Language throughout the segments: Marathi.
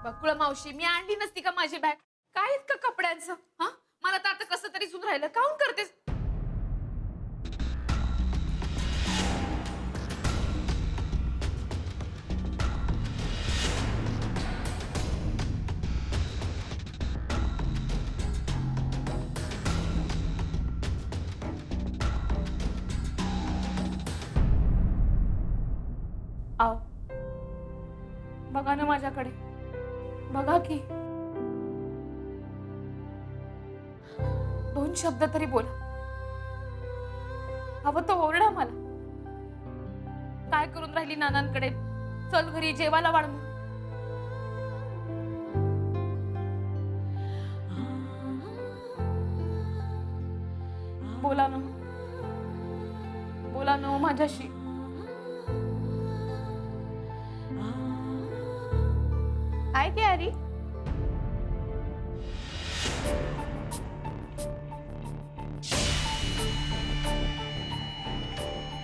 बकुळा मावशी, मी आणली नसती का माझी बॅग? काय इतकं कपड्यांचं? हा, मला तर आता कसं तरी सुन राहिलं. काहून करतेस? आव, बघा ना माझ्याकडे. बघा की. 2 शब्द तरी बोला. हवं तर ओरडा मला. काय करून राहिली नानांकडे? चल घरी जेवायला वाढ म्हणून. बोला ना. बोला ना माझ्याशी. काय की आरी?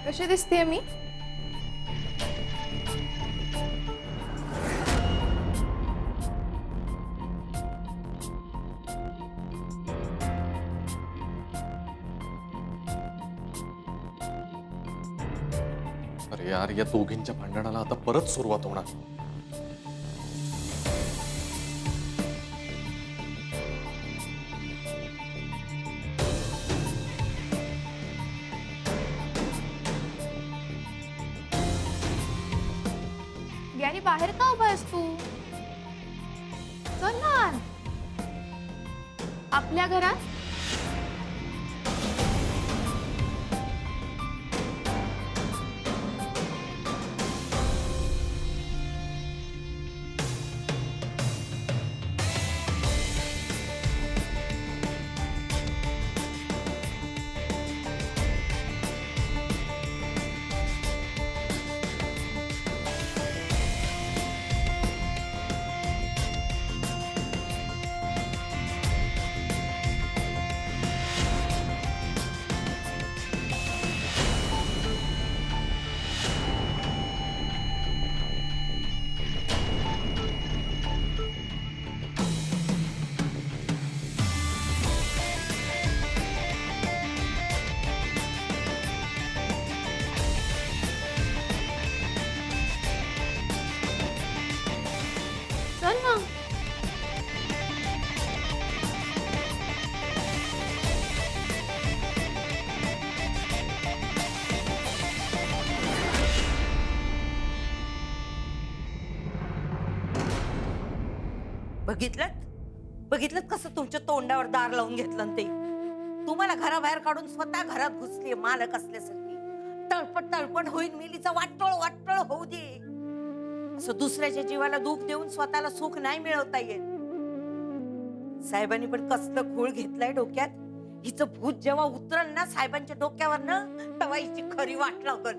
कशी दिसतेय मी? अरे यार, या दोघींच्या भांडणाला आता परत सुरुवात होणार. यारी बाहेर का उभा आहेस तू? चल ना आत. आपल्या घरात. चल ना. बघितलं बघितलं कसं तुमच्या तोंडावर दार लावून घेतलं न ते. तुम्हाला घराबाहेर काढून स्वतः घरात घुसली मालक असल्यासारखी. तळपट तळपट होईल मिलीचा वाटोळ वाटोळ होऊ दे. असं दुसऱ्याच्या जीवाला दुःख देऊन स्वतःला सुख नाही मिळवता येत. साहेबांनी पण कसलं खूळ घेतलाय डोक्यात. हिचं भूत जेव्हा उतरल ना साहेबांच्या डोक्यावर ना, तेव्हा हिची खरी वाट लागल.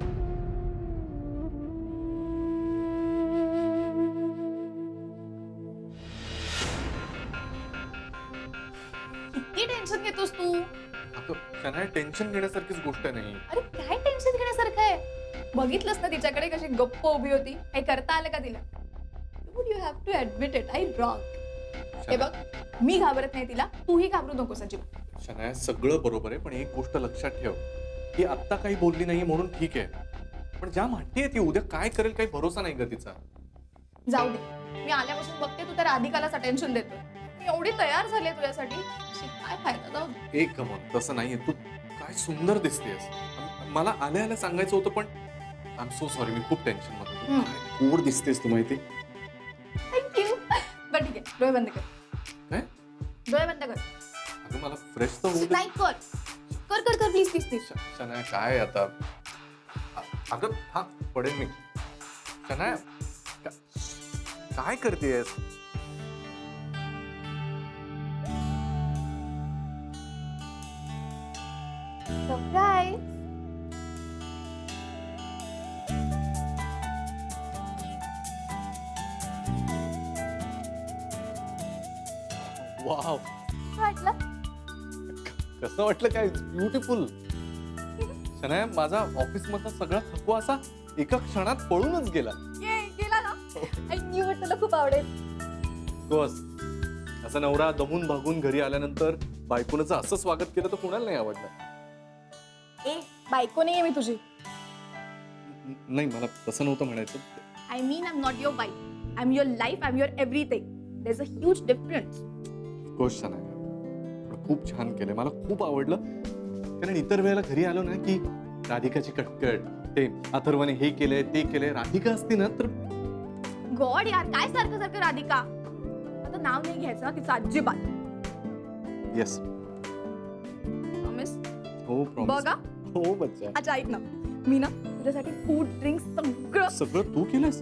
किती टेन्शन घेतोस तू? अगं शनाया, टेन्शन घेण्यासारखीच गोष्ट नाही. अरे काय टेन्शन घेण्यासारखं आहे? बघितलंस ना तिच्याकडे कशी गप्प उभी होती? काही करता आलं का तिला? Would you have to admit it, I wrong. हे बघ, मी घाबरत नाही तिला, तूही घाबरू नकोस अजिबात. शनाया, सगळं बरोबर आहे, पण एक गोष्ट लक्षात ठेव. ती आत्ता काही बोलली नाही म्हणून ठीक आहे, पण ज्या म्हणतेय ती उद्या काय करेल काही भरोसा नाही ग तिचा. जाऊ दे, मी आल्यापासून बघते तू तर राधिकालाच अटेन्शन देतोय. मी एवढी तयार झाले तुझ्यासाठी, अशी काय फायदा? जाऊ दे. एक मग तसं नाहीये, तू काय सुंदर दिसतेस. मला आल्या आल्या सांगायचं होतं, पण आय एम सो सॉरी, मी खूप टेन्शन मध्ये होतो. काय गोड दिसतेस तू माहिती. थँक्यू. बरं ठीक आहे, डोळे बंद कर. काय? डोळे बंद कर. अगं मला फ्रेश तर होऊ दे. नाही, कर कर कर कर प्लीज प्लीज प्लीज. शनाया काय आता, अगं हा पडेल मी. शनाया काय करतेस? सरप्राईज. वाव, वाटलं? कसं वाटलं? काय ब्युटिफुल. शनाया, माझा ऑफिस मधला सगळा थकवा असा एका क्षणात पळूनच गेला. ये गेला ना. आई न्यू तुला खूप आवडेल. ऑफकोर्स. असा नवरा दमून भागून घरी आल्यानंतर बायकोनं असं स्वागत केलं तर कुणाला नाही आवडलं. ए बायको नाहीये मी तुझी. नाही, मला तसं नव्हतं म्हणायचं. I mean I am not your wife. I am your life. I am your everything. There is a huge difference. Of course छान आहे. खूप छान केलंय. मला खूप आवडलं. कारण इतर वेळेला घरी आलो ना की राधिकाची कटकट, ते अथर्वने हे केलंय ते केलंय. राधिका असती ना तर गॉड यार, काय सारखं सारखं राधिका. आता नाव नाही घ्यायचं तिचं अजिबात. येस. प्रॉमिस. हो प्रॉमिस. बघा. हो बच्चा. अच्छा ऐक ना, मी ना तुझ्यासाठी फूड ड्रिंक सगळं सगळं तू केलंस?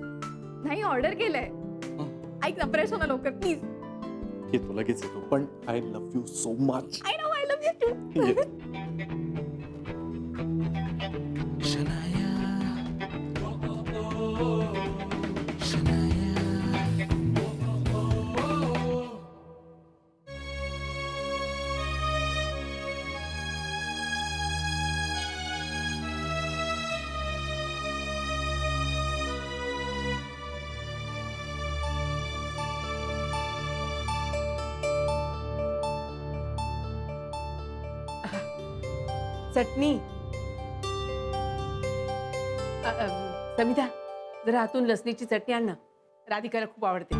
नाही ऑर्डर केलंय. ऐक ना, फ्रेश हो ना लवकर प्लीज. येतो लगेच येतो. पण I love you so much. I know I love you too. चटणी. समिता, जरा आतून लसणीची चटणी आण ना. राधिकाला खूप आवडते.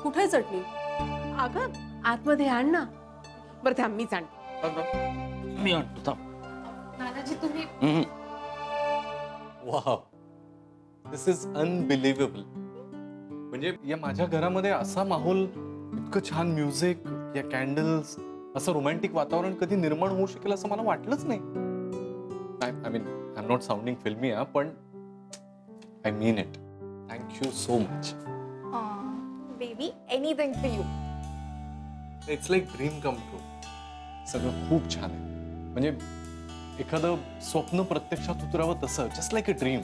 कुठे चटणी? अगं आतमध्ये आण ना. बरं थांब, मीच आण. मी आणतो थांब. दादाजी तुम्ही वाव, दिस इज अनबिलिव्हेबल. म्हणजे या माझ्या घरामध्ये असा माहोल, इतकं छान म्युझिक, या कॅन्डल्स, असं रोमॅन्टिक वातावरण कधी निर्माण होऊ शकेल असं मला वाटलंच नाही. I mean I am not sounding फिल्मी पण I mean it. Thank you so much. Baby anything for you. It's like dream come true. सगळं खूप छान आहे. म्हणजे एखादं स्वप्न प्रत्यक्षात उतरावं तसं, जस्ट लाईक अ ड्रीम.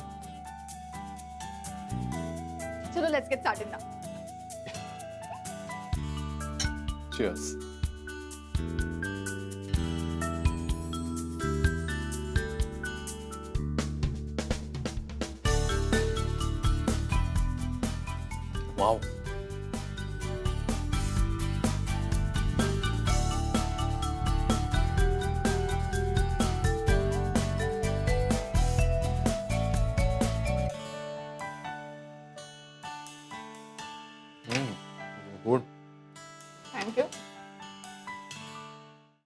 चलो let's get started now. Cheers. Wow. Good. Thank you.